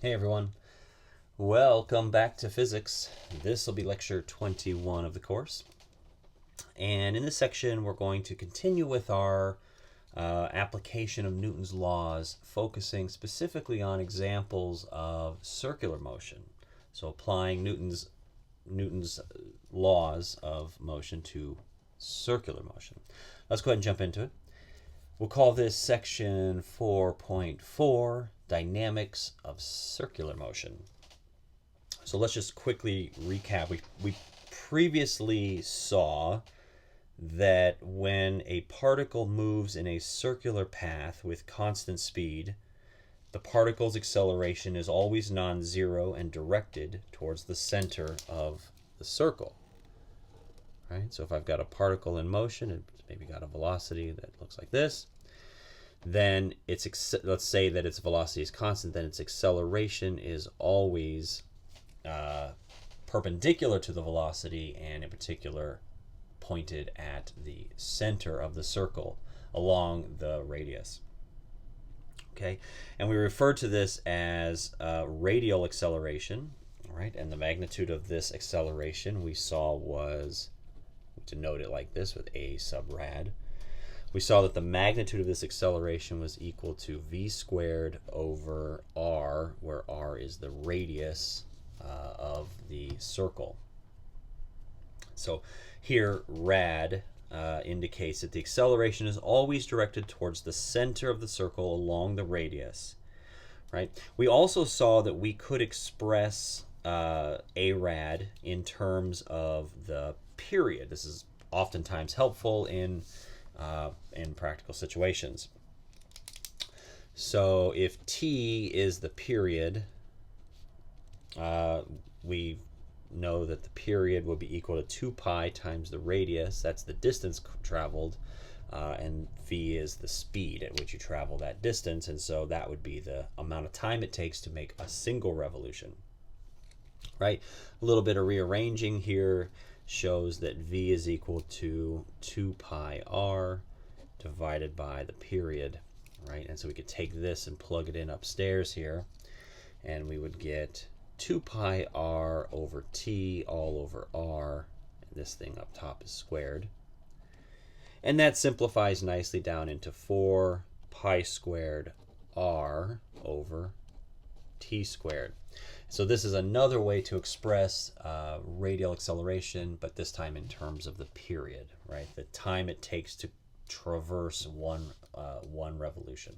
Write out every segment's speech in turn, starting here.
Hey everyone, welcome back to physics. This will be lecture 21 of the course. And in this section, we're going to continue with our application of Newton's laws, focusing specifically on examples of circular motion. So applying Newton's laws of motion to circular motion. Let's go ahead and jump into it. We'll call this section 4.4, Dynamics of Circular Motion. So let's just quickly recap. We previously saw that when a particle moves in a circular path with constant speed, the particle's acceleration is always non-zero and directed towards the center of the circle. Right? So if I've got a particle in motion, it's maybe got a velocity that looks like this, then let's say that its velocity is constant, then its acceleration is always perpendicular to the velocity, and in particular pointed at the center of the circle along the radius. Okay, and we refer to this as radial acceleration, right? And the magnitude of this acceleration we saw was, to note it like this with a sub rad, we saw that the magnitude of this acceleration was equal to v squared over r, where r is the radius of the circle. So here, rad indicates that the acceleration is always directed towards the center of the circle along the radius. Right? We also saw that we could express a rad in terms of the period. This is oftentimes helpful in practical situations. So if t is the period, we know that the period will be equal to 2 pi times the radius. That's the distance traveled, and v is the speed at which you travel that distance, and so that would be the amount of time it takes to make a single revolution. Right? A little bit of rearranging here shows that v is equal to 2 pi r divided by the period, right? And so we could take this and plug it in upstairs here, and we would get 2 pi r over t all over r, and this thing up top is squared. And that simplifies nicely down into 4 pi squared r over t squared. So this is another way to express radial acceleration, but this time in terms of the period, right? The time it takes to traverse one revolution.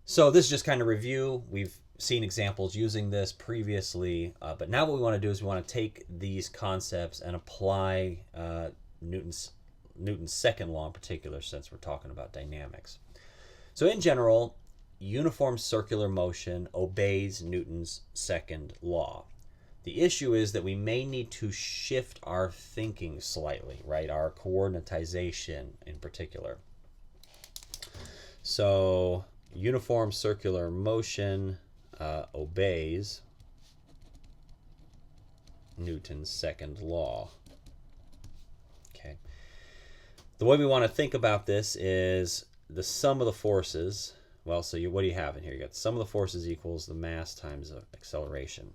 So this is just kind of review. We've seen examples using this previously, but now what we want to do is we want to take these concepts and apply Newton's second law in particular, since we're talking about dynamics. So in general, uniform circular motion obeys Newton's second law. The issue is that we may need to shift our thinking slightly, right? Our coordinatization in particular. So uniform circular motion obeys Newton's second law. Okay. The way we want to think about this is the sum of the forces. Well, so what do you have in here? You got the sum of the forces equals the mass times the acceleration.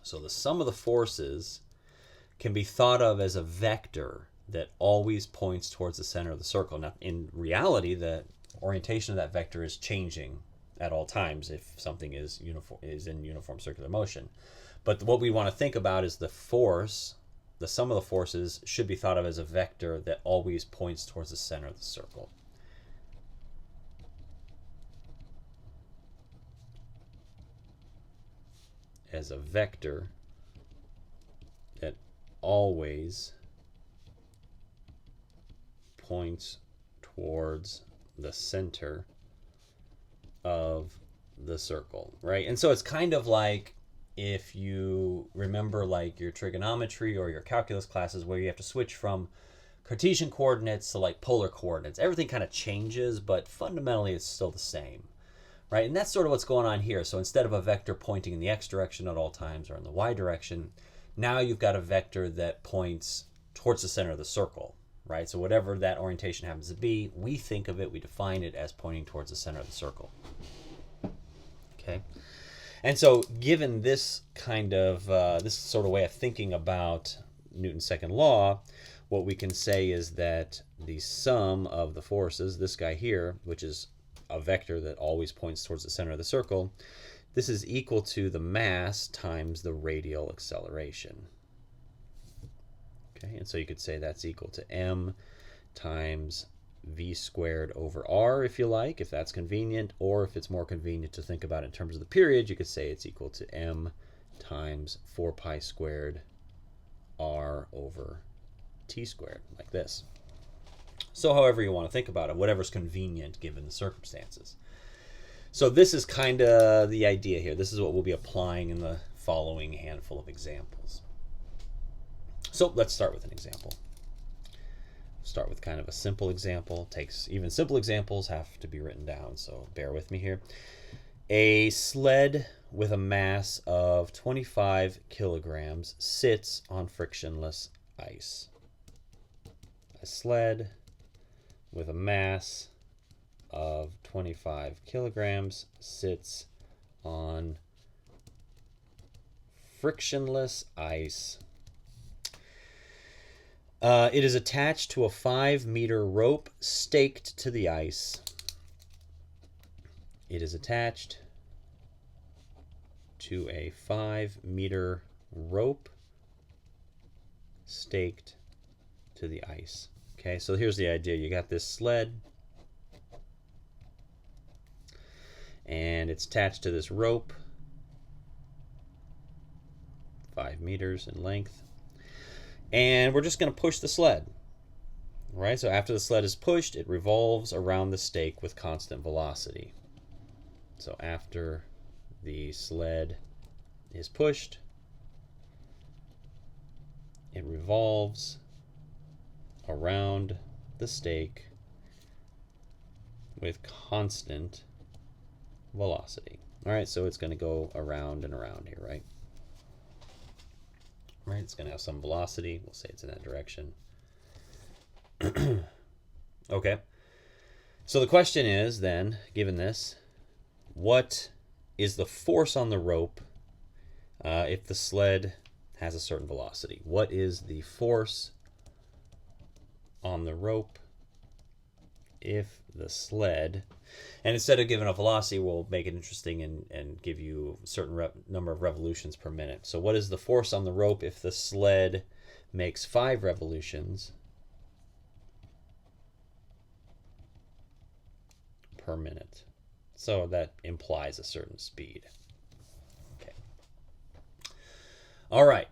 So the sum of the forces can be thought of as a vector that always points towards the center of the circle. Now, in reality, the orientation of that vector is changing at all times if something is in uniform circular motion. But what we want to think about is the force. The sum of the forces should be thought of as a vector that always points towards the center of the circle. As a vector that always points towards the center of the circle, right? And so it's kind of like if you remember like your trigonometry or your calculus classes where you have to switch from Cartesian coordinates to like polar coordinates. Everything kind of changes, but fundamentally it's still the same. Right? And that's sort of what's going on here. So instead of a vector pointing in the x direction at all times or in the y direction, now you've got a vector that points towards the center of the circle, right? So whatever that orientation happens to be, we think of it, we define it as pointing towards the center of the circle. Okay. And so given this kind of, this sort of way of thinking about Newton's second law, what we can say is that the sum of the forces, this guy here, which is a vector that always points towards the center of the circle, this is equal to the mass times the radial acceleration. Okay, and so you could say that's equal to m times v squared over r, if you like, if that's convenient, or if it's more convenient to think about it in terms of the period, you could say it's equal to m times 4 pi squared r over t squared, like this. So however you want to think about it, whatever's convenient given the circumstances. So this is kind of the idea here. This is what we'll be applying in the following handful of examples. So let's start with an example. Start with kind of a simple example. Even simple examples have to be written down, so bear with me here. A sled with a mass of 25 kilograms sits on frictionless ice. A sled with a mass of 25 kilograms sits on frictionless ice. It is attached to a 5-meter rope staked to the ice. It is attached to a 5-meter rope staked to the ice. Okay, so here's the idea. You got this sled, and it's attached to this rope, 5 meters in length. And we're just going to push the sled, right? So after the sled is pushed, it revolves around the stake with constant velocity. So after the sled is pushed, it revolves around the stake with constant velocity. All right, so it's going to go around and around here, right? Right, it's going to have some velocity. We'll say it's in that direction. Okay. So the question is then, given this, what is the force on the rope if the sled has a certain velocity? What is the force on the rope if the sled... And instead of giving a velocity, we'll make it interesting and give you a certain number of revolutions per minute. So what is the force on the rope if the sled makes 5 revolutions per minute? So that implies a certain speed. Okay. All right.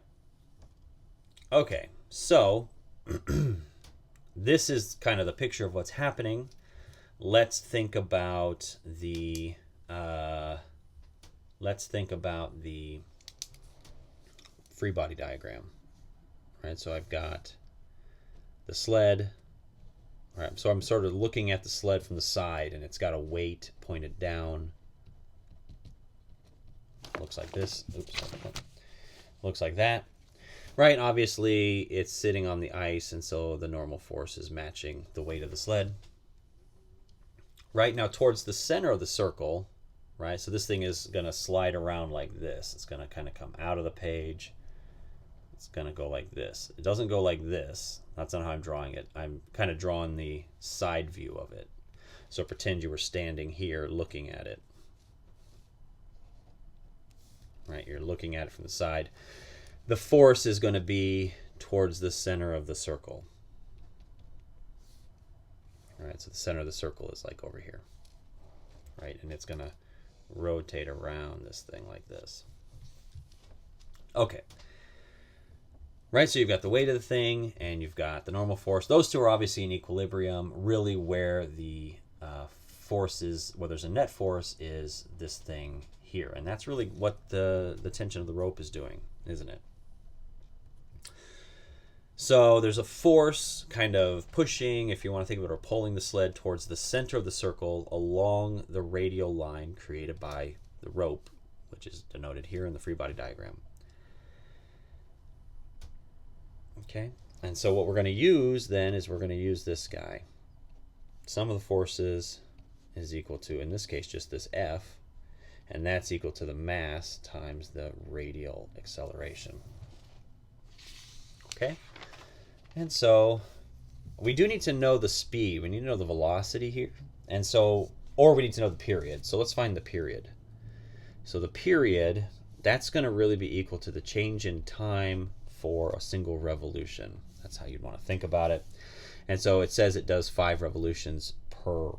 Okay, so this is kind of the picture of what's happening. Let's think about the free body diagram. All right, so I've got the sled. All right, so I'm sort of looking at the sled from the side, and it's got a weight pointed down. Looks like this. Oops. Looks like that. Right, obviously it's sitting on the ice, and so the normal force is matching the weight of the sled. Right, now towards the center of the circle, right, so this thing is going to slide around like this. It's going to kind of come out of the page. It's going to go like this. It doesn't go like this. That's not how I'm drawing it. I'm kind of drawing the side view of it. So pretend you were standing here looking at it. Right, you're looking at it from the side. The force is going to be towards the center of the circle. All right, so the center of the circle is like over here, right? And it's going to rotate around this thing like this. Okay. Right, so you've got the weight of the thing, and you've got the normal force. Those two are obviously in equilibrium. Really where the force is, where there's a net force, is this thing here. And that's really what the tension of the rope is doing, isn't it? So there's a force kind of pushing, if you want to think of it, or pulling the sled towards the center of the circle along the radial line created by the rope, which is denoted here in the free body diagram. Okay, and so what we're going to use then is we're going to use this guy. Sum of the forces is equal to, in this case, just this F. And that's equal to the mass times the radial acceleration. Okay? And so we do need to know the speed. We need to know the velocity here. And so, or we need to know the period. So let's find the period. So the period, that's going to really be equal to the change in time for a single revolution. That's how you'd want to think about it. And so it says it does 5 revolutions per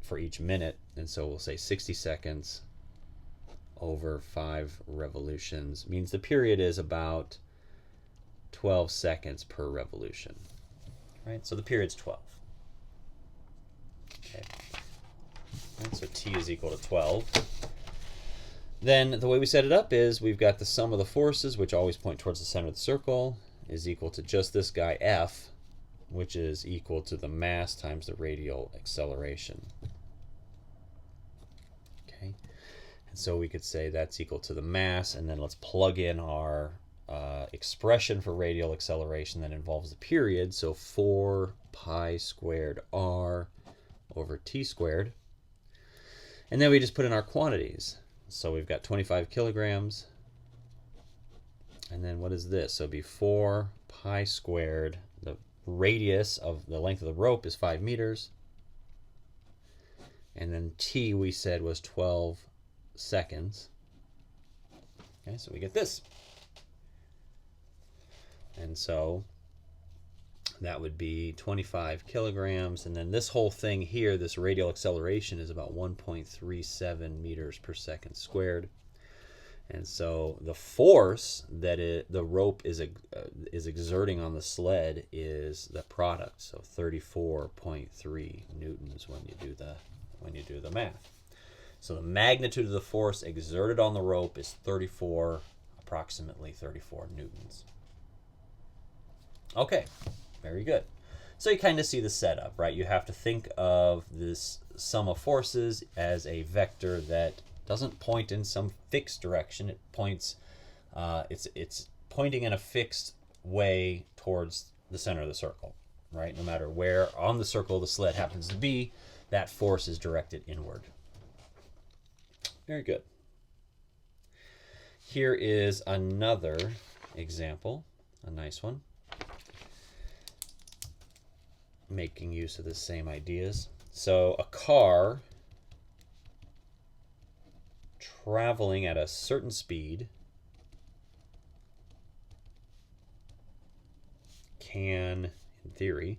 for each minute. And so we'll say 60 seconds over 5 revolutions means the period is about 12 seconds per revolution. Right? So the period's 12. Okay. And so T is equal to 12. Then the way we set it up is we've got the sum of the forces, which always point towards the center of the circle, is equal to just this guy F, which is equal to the mass times the radial acceleration. Okay. And so we could say that's equal to the mass, and then let's plug in our expression for radial acceleration that involves the period. So 4 pi squared r over t squared. And then we just put in our quantities. So we've got 25 kilograms. And then what is this? So it'd be 4 pi squared. The radius of the length of the rope is 5 meters. And then t we said was 12 seconds. Okay, so we get this. And so that would be 25 kilograms. And then this whole thing here, this radial acceleration, is about 1.37 meters per second squared. And so the force that the rope is exerting on the sled is the product. So 34.3 newtons when you do the math. So the magnitude of the force exerted on the rope is approximately 34 newtons. Okay, very good. So you kind of see the setup, right? You have to think of this sum of forces as a vector that doesn't point in some fixed direction. It points, it's pointing in a fixed way towards the center of the circle, right? No matter where on the circle the sled happens to be, that force is directed inward. Very good. Here is another example, a nice one, making use of the same ideas. So a car traveling at a certain speed can, in theory,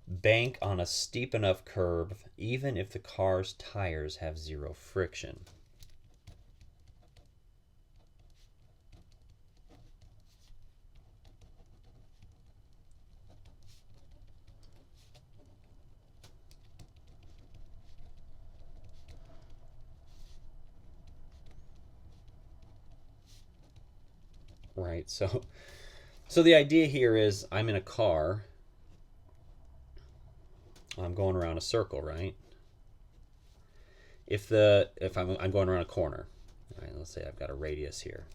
bank on a steep enough curve even if the car's tires have 0 friction. Right, so the idea here is I'm in a car. I'm going around a circle, right? If I'm going around a corner, right? Let's say I've got a radius here,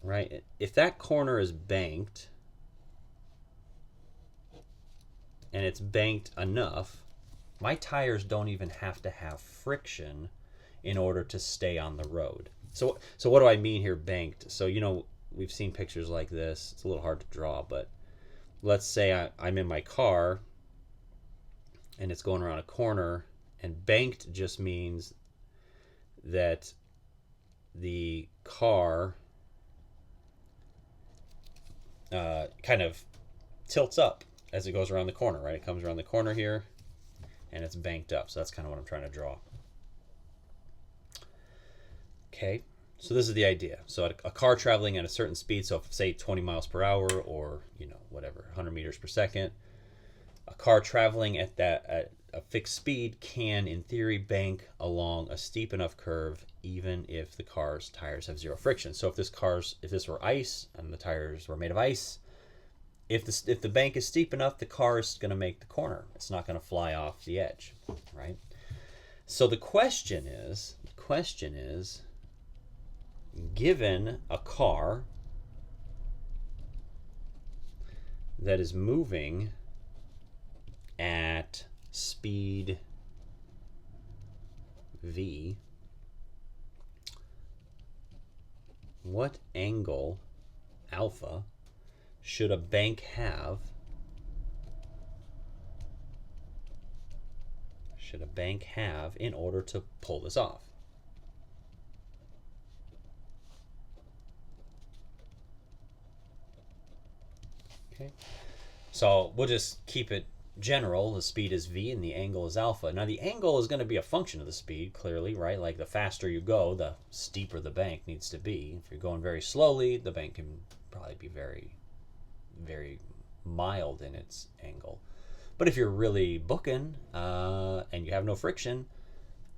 right? If that corner is banked, and it's banked enough, my tires don't even have to have friction in order to stay on the road. So what do I mean here, banked? So, we've seen pictures like this. It's a little hard to draw, but let's say I'm in my car and it's going around a corner, and banked just means that the car kind of tilts up as it goes around the corner, right? It comes around the corner here and it's banked up. So that's kind of what I'm trying to draw. Okay, so this is the idea. So a car traveling at a certain speed, so if, say 20 miles per hour or, whatever, 100 meters per second, a car traveling at a fixed speed can, in theory, bank along a steep enough curve even if the car's tires have 0 friction. So if this were ice and the tires were made of ice, if the bank is steep enough, the car is going to make the corner. It's not going to fly off the edge, right? So the question is, given a car that is moving at speed v, what angle alpha should a bank have in order to pull this off? Okay, so we'll just keep it general. The speed is v and the angle is alpha. Now the angle is going to be a function of the speed, clearly, right? Like the faster you go, the steeper the bank needs to be. If you're going very slowly, the bank can probably be very, very mild in its angle. But if you're really booking and you have no friction,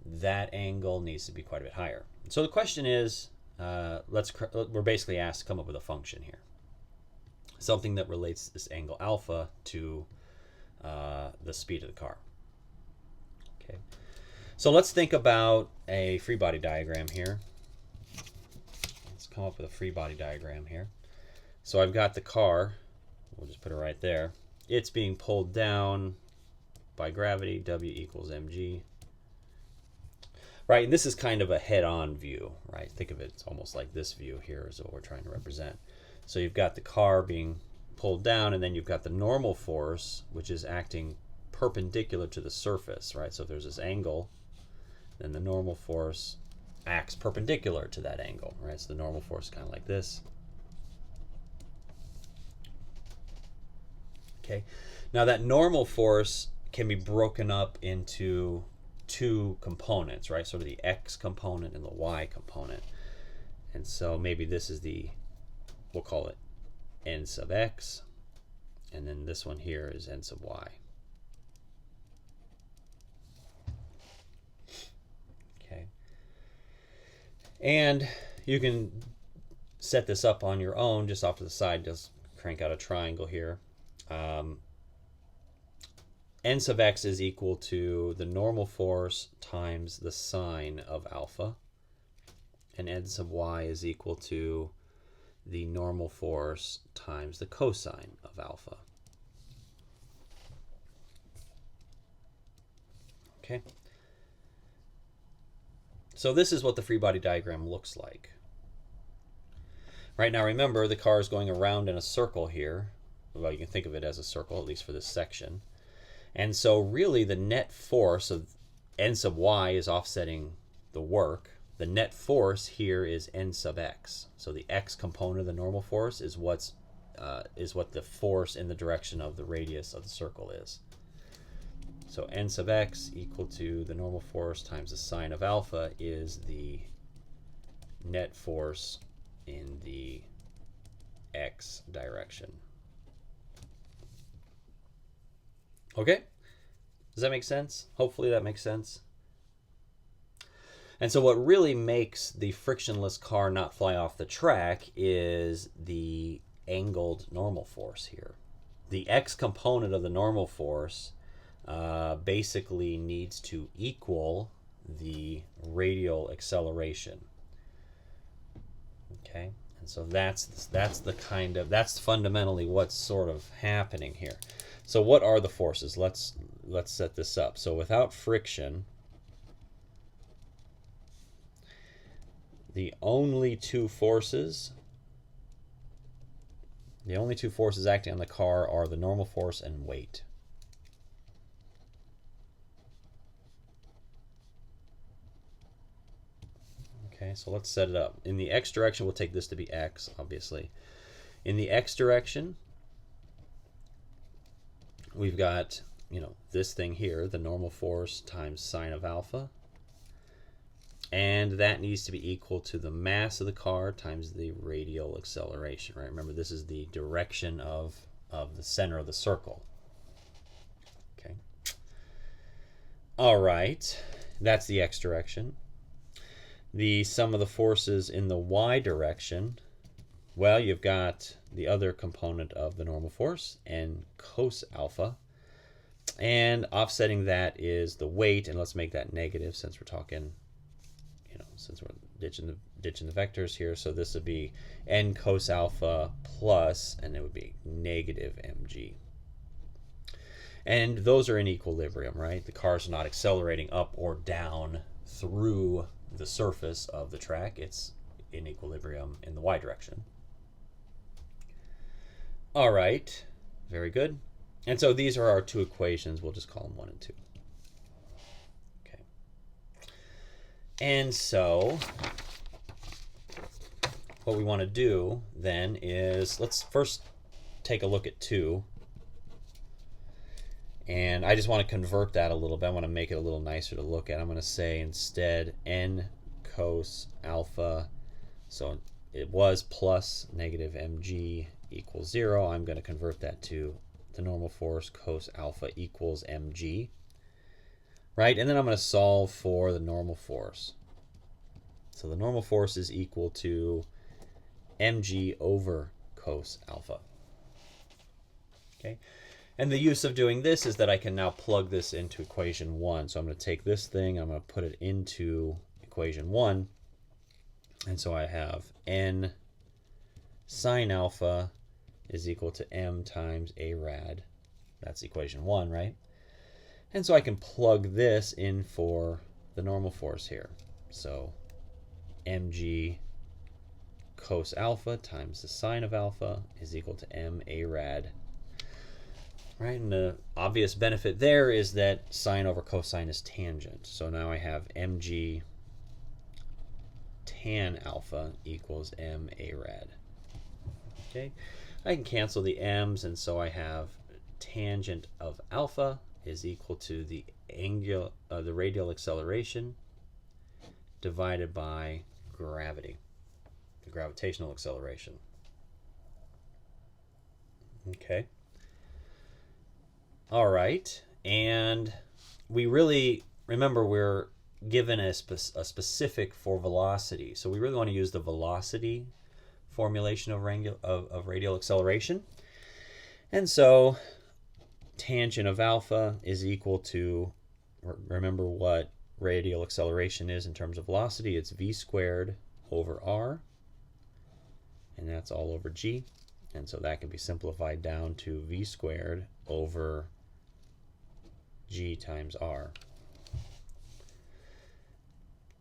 that angle needs to be quite a bit higher. So the question is, we're basically asked to come up with a function here. Something that relates this angle alpha to the speed of the car. Okay, so let's think about a free body diagram here. Let's come up with a free body diagram here. So I've got the car, we'll just put it right there. It's being pulled down by gravity, W equals mg. Right, and this is kind of a head-on view, right? Think of it, it's almost like this view here is what we're trying to represent. So you've got the car being pulled down, and then you've got the normal force, which is acting perpendicular to the surface, right? So if there's this angle, then the normal force acts perpendicular to that angle, right? So the normal force is kind of like this. Okay, now that normal force can be broken up into two components, right? Sort of the x component and the y component. And so maybe this is we'll call it n sub x, and then this one here is n sub y. Okay. And you can set this up on your own, just off to the side, just crank out a triangle here. N sub x is equal to the normal force times the sine of alpha, and n sub y is equal to the normal force times the cosine of alpha. Okay. So this is what the free body diagram looks like. Right now, remember, the car is going around in a circle here. Well, you can think of it as a circle, at least for this section. And so really the net force of n sub y is offsetting the work. The net force here is n sub x. So the x component of the normal force is what the force in the direction of the radius of the circle is. So n sub x equal to the normal force times the sine of alpha is the net force in the x direction. Okay? Does that make sense? Hopefully that makes sense. And so what really makes the frictionless car not fly off the track is the angled normal force here. The x component of the normal force basically needs to equal the radial acceleration. Okay, and so that's fundamentally what's sort of happening here. So what are the forces? Let's set this up. So without friction, the only two forces acting on the car are the normal force and weight. Okay, so let's set it up. In the x direction, we'll take this to be x, obviously. In the x direction, we've got, this thing here, the normal force times sine of alpha. And that needs to be equal to the mass of the car times the radial acceleration, right? Remember, this is the direction of the center of the circle. Okay. All right, that's the x direction. The sum of the forces in the y direction, well, you've got the other component of the normal force, n cos alpha. And offsetting that is the weight, and let's make that negative since we're talking, since we're ditching ditching the vectors here. So this would be n cos alpha plus, and it would be negative mg. And those are in equilibrium, right? The car's not accelerating up or down through the surface of the track. It's in equilibrium in the y direction. All right, very good. And so these are our two equations. We'll just call them 1 and 2. Okay. And so what we want to do then is, let's first take a look at 2. And I just want to convert that a little bit. I want to make it a little nicer to look at. I'm going to say instead n cos alpha. So it was plus negative mg equals 0. I'm going to convert that to the normal force cos alpha equals mg. Right? And then I'm going to solve for the normal force. So the normal force is equal to mg over cos alpha. Okay? And the use of doing this is that I can now plug this into equation 1. So I'm going to take this thing, I'm going to put it into equation 1. And so I have n sine alpha is equal to m times a rad. That's equation 1, right? And so I can plug this in for the normal force here. So mg cos alpha times the sine of alpha is equal to m a rad. Right, and the obvious benefit there is that sine over cosine is tangent. So now I have mg tan alpha equals m a rad. Okay, I can cancel the m's, and so I have tangent of alpha is equal to the radial acceleration divided by gravity, the gravitational acceleration. Okay. All right, and we really, remember, we're given a specific for velocity. So we really want to use the velocity formulation of radial acceleration. And so tangent of alpha is equal to, remember what radial acceleration is in terms of velocity. It's v squared over r, and that's all over g. And so that can be simplified down to v squared over g times r.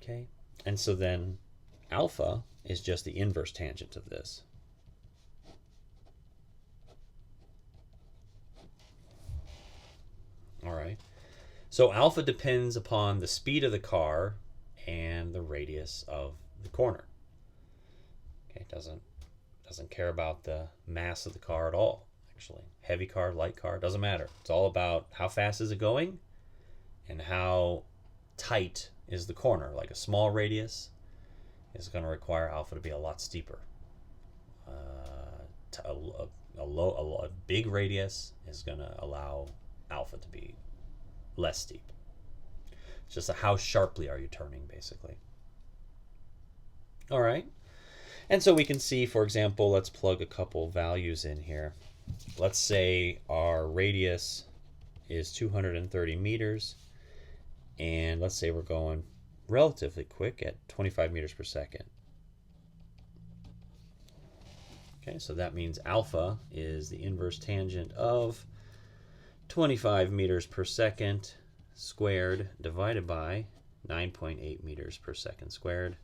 Okay, and so then alpha is just the inverse tangent of this. All right, so alpha depends upon the speed of the car and the radius of the corner. Okay, doesn't care about the mass of the car at all. Actually, heavy car, light car, doesn't matter. It's all about how fast is it going and how tight is the corner. Like a small radius is going to require alpha to be a lot steeper. A big radius is going to allow alpha to be less steep. It's just how sharply are you turning, basically. All right. And so we can see, for example, let's plug a couple values in here. Let's say our radius is 230 meters, and let's say we're going relatively quick at 25 meters per second. Okay, so that means alpha is the inverse tangent of 25 meters per second squared divided by 9.8 meters per second squared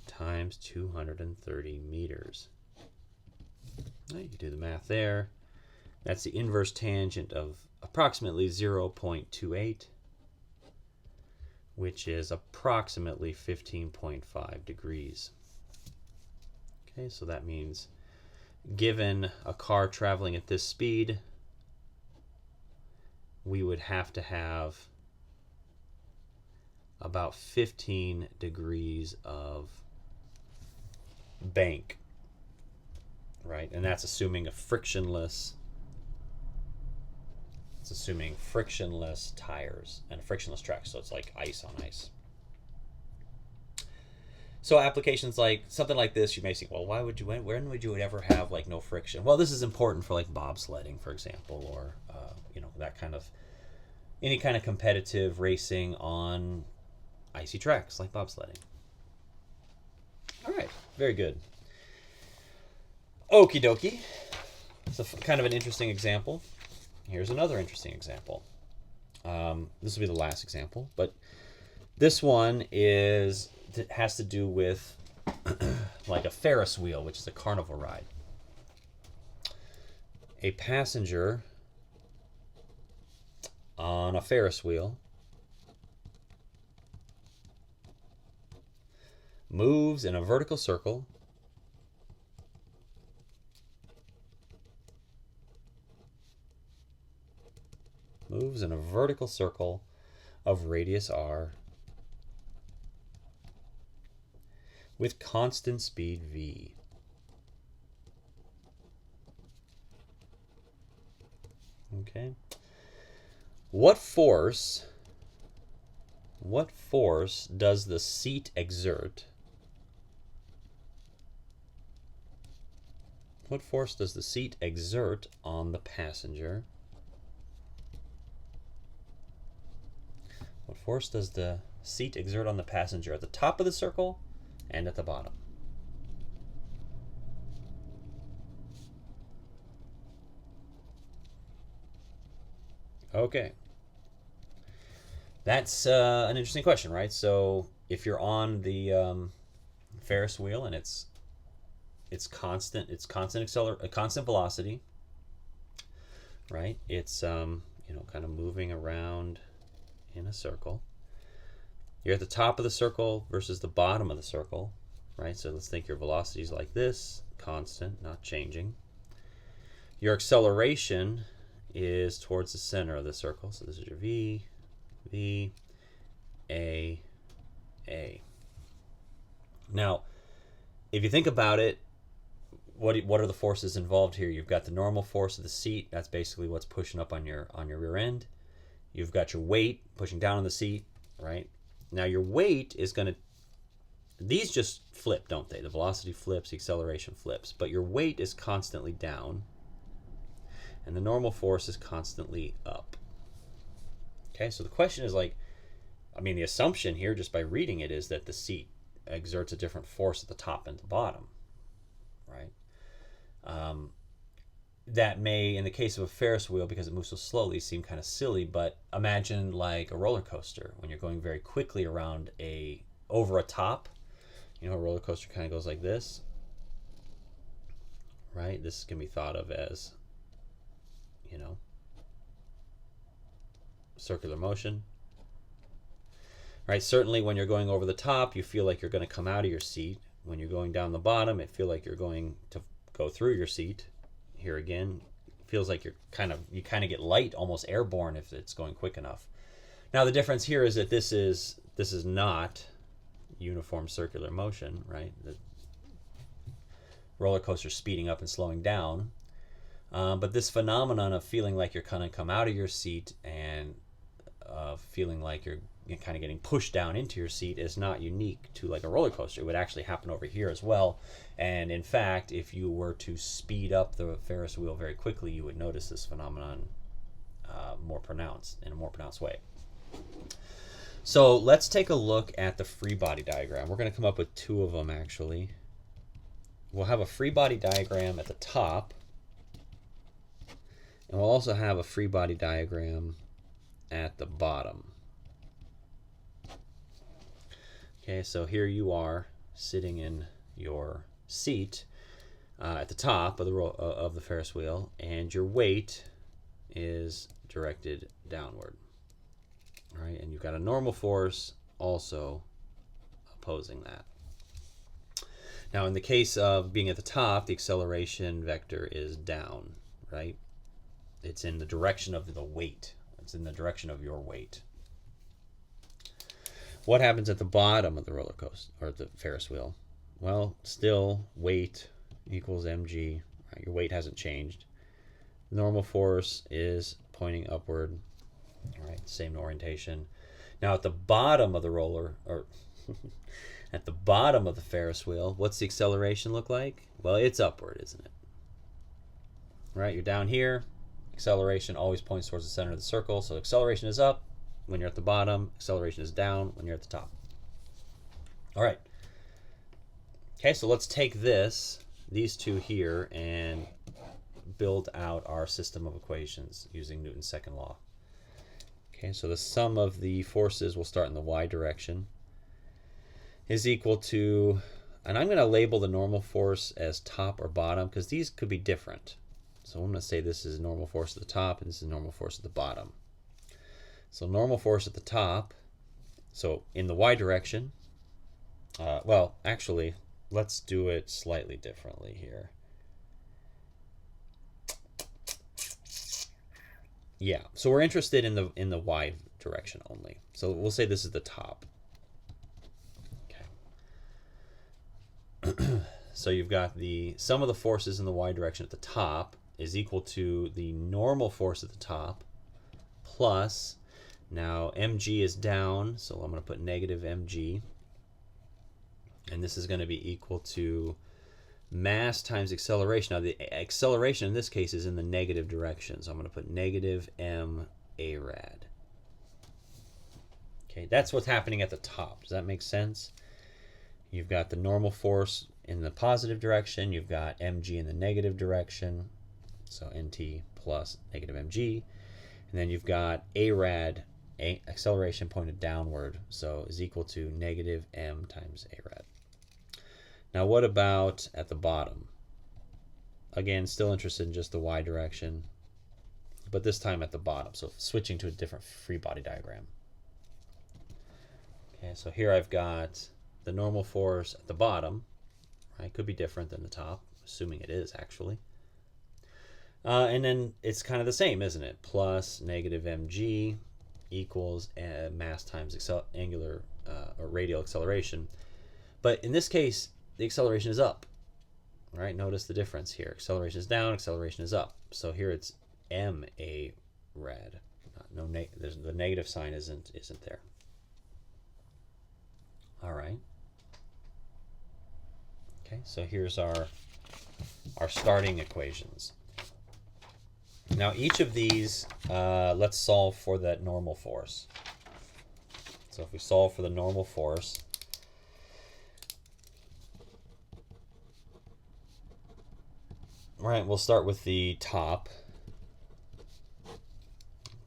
times 230 meters. You do the math there. That's the inverse tangent of approximately 0.28, which is approximately 15.5 degrees. Okay, so that means given a car traveling at this speed, we would have to have about 15 degrees of bank. Right, and that's assuming a frictionless. It's assuming frictionless tires and a frictionless track, so it's like ice on ice. So applications like something like this, you may think, well, when would you ever have like no friction? Well, this is important for like bobsledding, for example, or that kind of any kind of competitive racing on icy tracks like bobsledding. All right, very good. Okie dokie. It's kind of an interesting example. Here's another interesting example. This will be the last example, but this one has to do with like a Ferris wheel, which is a carnival ride. A passenger on a Ferris wheel moves in a vertical circle of radius r with constant speed v. Okay. What force does the seat exert? What force does the seat exert on the passenger? What force does the seat exert on the passenger at the top of the circle and at the bottom? Okay. That's an interesting question, right? So if you're on the Ferris wheel and it's constant velocity, right? It's kind of moving around in a circle. You're at the top of the circle versus the bottom of the circle, right? So let's think your velocity is like this, constant, not changing. Your acceleration is towards the center of the circle. So this is your V, V, A. Now, if you think about it, what are the forces involved here? You've got the normal force of the seat. That's basically what's pushing up on your rear end. You've got your weight pushing down on the seat, right? Now your weight is going to, these just flip, don't they? The velocity flips, the acceleration flips, but your weight is constantly down and the normal force is constantly up. Okay, so the question is the assumption here just by reading it is that the seat exerts a different force at the top and the bottom, right? That may, in the case of a Ferris wheel, because it moves so slowly, seem kind of silly, but imagine like a roller coaster when you're going very quickly around over a top. A roller coaster kind of goes like this, right? This can be thought of as, circular motion, right? Certainly when you're going over the top, you feel like you're going to come out of your seat. When you're going down the bottom, it feels like you're going to go through your seat. Here again, it feels like you kind of get light, almost airborne if it's going quick enough. Now the difference here is that this is not uniform circular motion, right? The roller coaster speeding up and slowing down, but this phenomenon of feeling like you're kind of come out of your seat and feeling like you're kind of getting pushed down into your seat is not unique to like a roller coaster. It would actually happen over here as well. And in fact, if you were to speed up the Ferris wheel very quickly, you would notice this phenomenon in a more pronounced way. So let's take a look at the free body diagram. We're going to come up with two of them actually. We'll have a free body diagram at the top, and we'll also have a free body diagram at the bottom. Okay, so here you are sitting in your seat at the top of the Ferris wheel, and your weight is directed downward. All right, and you've got a normal force also opposing that. Now, in the case of being at the top, the acceleration vector is down, right? It's in the direction of the weight. It's in the direction of your weight. What happens at the bottom of the roller coaster or the Ferris wheel? Well, still weight equals mg. Right? Your weight hasn't changed. Normal force is pointing upward. All right, same orientation. Now at the bottom of the at the bottom of the Ferris wheel, what's the acceleration look like? Well, it's upward, isn't it? Right, you're down here. Acceleration always points towards the center of the circle. So acceleration is up when you're at the bottom. Acceleration is down when you're at the top. All right. Okay, so let's take these two here, and build out our system of equations using Newton's second law. Okay, so the sum of the forces, will start in the y direction, is equal to, and I'm going to label the normal force as top or bottom because these could be different. So I'm going to say this is normal force at the top and this is normal force at the bottom. So normal force at the top, so in the y direction, well, actually, let's do it slightly differently here. Yeah, so we're interested in the y direction only. So we'll say this is the top. Okay. So you've got the sum of the forces in the y direction at the top is equal to the normal force at the top plus, now mg is down, so I'm going to put negative mg. And this is going to be equal to mass times acceleration. Now the acceleration in this case is in the negative direction, so I'm going to put negative m a rad. Okay, that's what's happening at the top. Does that make sense? You've got the normal force in the positive direction, you've got mg in the negative direction, so nt plus negative mg, and then you've got a rad, acceleration pointed downward, so is equal to negative m times a rad. Now what about at the bottom? Again, still interested in just the y direction, but this time at the bottom, so switching to a different free body diagram. Okay, so here I've got the normal force at the bottom, right? Could be different than the top, assuming it is actually. And then it's kind of the same, isn't it? Plus negative mg equals mass times angular or radial acceleration. But in this case, the acceleration is up, right? Notice the difference here. Acceleration is down, acceleration is up. So here it's m a rad. The negative sign isn't there. All right. Okay, so here's our starting equations. Now each of these, let's solve for that normal force. So if we solve for the normal force, right, we'll start with the top.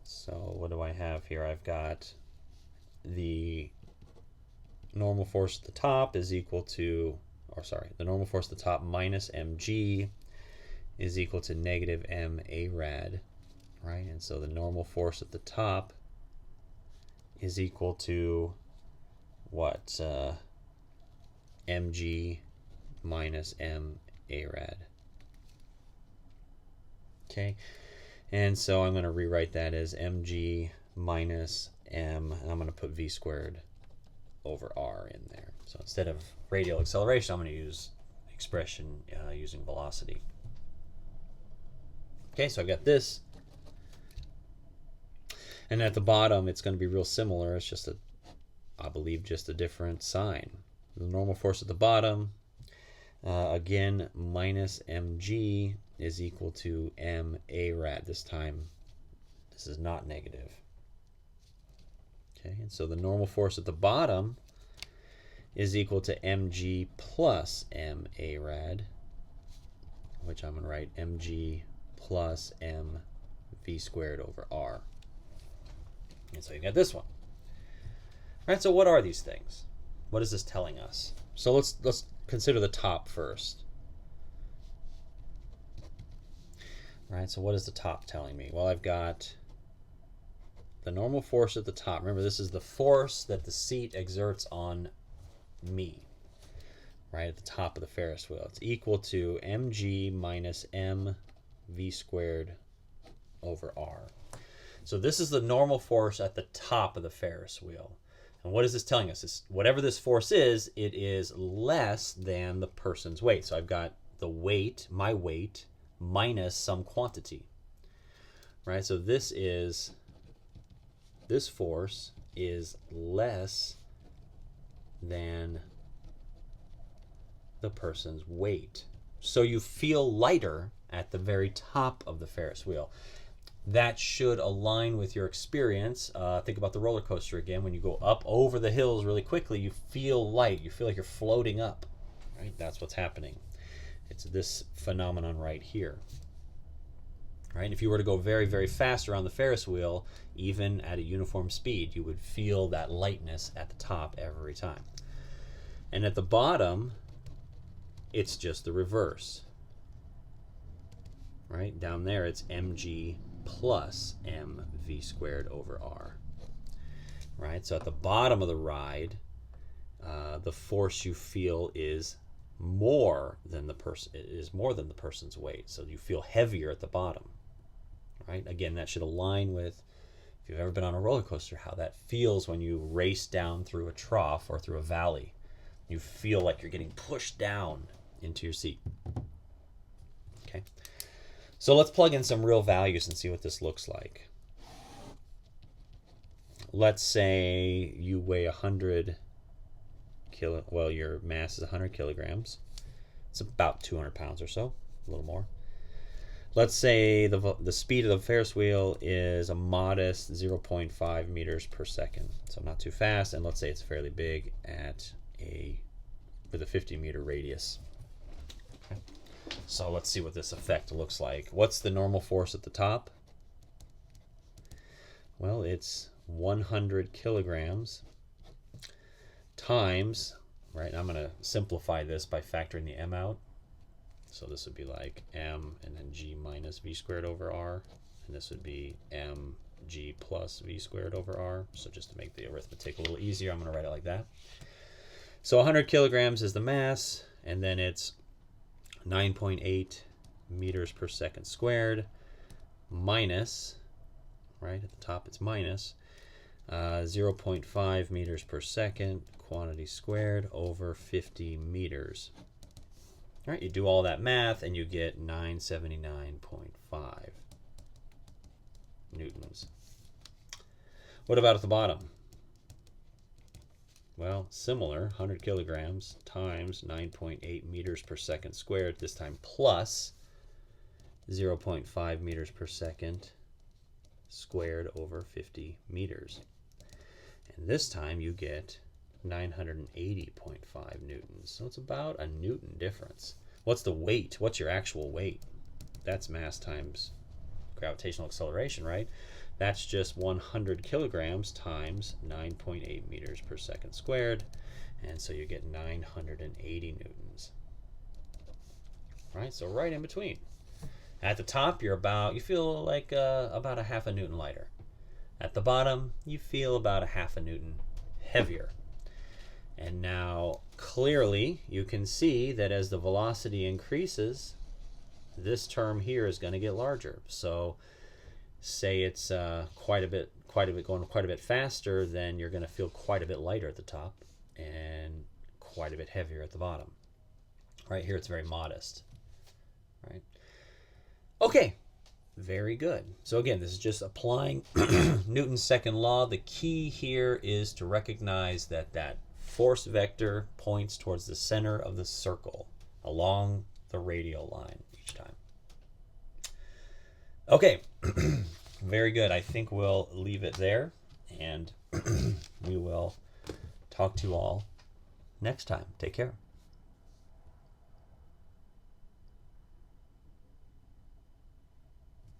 So what do I have here? I've got the normal force at the top is equal to, the normal force at the top minus mg is equal to negative m a rad, right? And so the normal force at the top is equal to what? Mg minus m a rad. Okay, and so I'm going to rewrite that as mg minus m, and I'm going to put v squared over r in there. So instead of radial acceleration, I'm going to use expression using velocity. Okay, so I've got this. And at the bottom, it's going to be real similar. It's just I believe, just a different sign. The normal force at the bottom, again, minus mg is equal to m a rad. This time, this is not negative. Okay, and so the normal force at the bottom is equal to mg plus m a rad, which I'm going to write mg plus m v squared over r. And so you got this one. All right, so what are these things? What is this telling us? So let's consider the top first. All right, so what is the top telling me? Well, I've got the normal force at the top. Remember, this is the force that the seat exerts on me, right at the top of the Ferris wheel. It's equal to mg minus m v squared over r. So this is the normal force at the top of the Ferris wheel. And what is this telling us? It's whatever this force is, it is less than the person's weight. So I've got the weight, my weight, minus some quantity, right? So this force is less than the person's weight. So you feel lighter at the very top of the Ferris wheel. That should align with your experience. Think about the roller coaster again. When you go up over the hills really quickly, you feel light. You feel like you're floating up, right? That's what's happening. It's this phenomenon right here. Right? If you were to go very, very fast around the Ferris wheel, even at a uniform speed, you would feel that lightness at the top every time. And at the bottom, it's just the reverse. Right? Down there, it's mg plus mv squared over r. Right? So at the bottom of the ride, the force you feel is more than the person's weight. So you feel heavier at the bottom. Right? Again, that should align with, if you've ever been on a roller coaster, how that feels when you race down through a trough or through a valley. You feel like you're getting pushed down into your seat. Okay. So let's plug in some real values and see what this looks like. Let's say you weigh 100 kilo, well, your mass is 100 kilograms. It's about 200 pounds or so, a little more. Let's say the speed of the Ferris wheel is a modest 0.5 meters per second, so not too fast. And let's say it's fairly big with a 50-meter radius. Okay. So let's see what this effect looks like. What's the normal force at the top? Well, it's 100 kilograms times, right? I'm going to simplify this by factoring the m out. So this would be like m and then g minus v squared over r. And this would be mg plus v squared over r. So just to make the arithmetic a little easier, I'm going to write it like that. So 100 kilograms is the mass, and then it's 9.8 meters per second squared minus, right at the top it's minus, 0.5 meters per second, quantity squared, over 50 meters. All right, you do all that math and you get 979.5 newtons. What about at the bottom? Well, similar, 100 kilograms times 9.8 meters per second squared, this time plus 0.5 meters per second squared over 50 meters. And this time you get 980.5 newtons. So it's about a newton difference. What's the weight? What's your actual weight? That's mass times gravitational acceleration, right? That's just 100 kilograms times 9.8 meters per second squared. And so you get 980 newtons. Right? So right in between. At the top, you feel like about a half a newton lighter. At the bottom, you feel about a half a newton heavier. And now, clearly, you can see that as the velocity increases, this term here is going to get larger. So, say it's going quite a bit faster, then you're going to feel quite a bit lighter at the top and quite a bit heavier at the bottom. Right here, it's very modest. Right? Okay. Very good. So again, this is just applying Newton's second law. The key here is to recognize that force vector points towards the center of the circle along the radial line each time. Okay, very good. I think we'll leave it there, and we will talk to you all next time. Take care.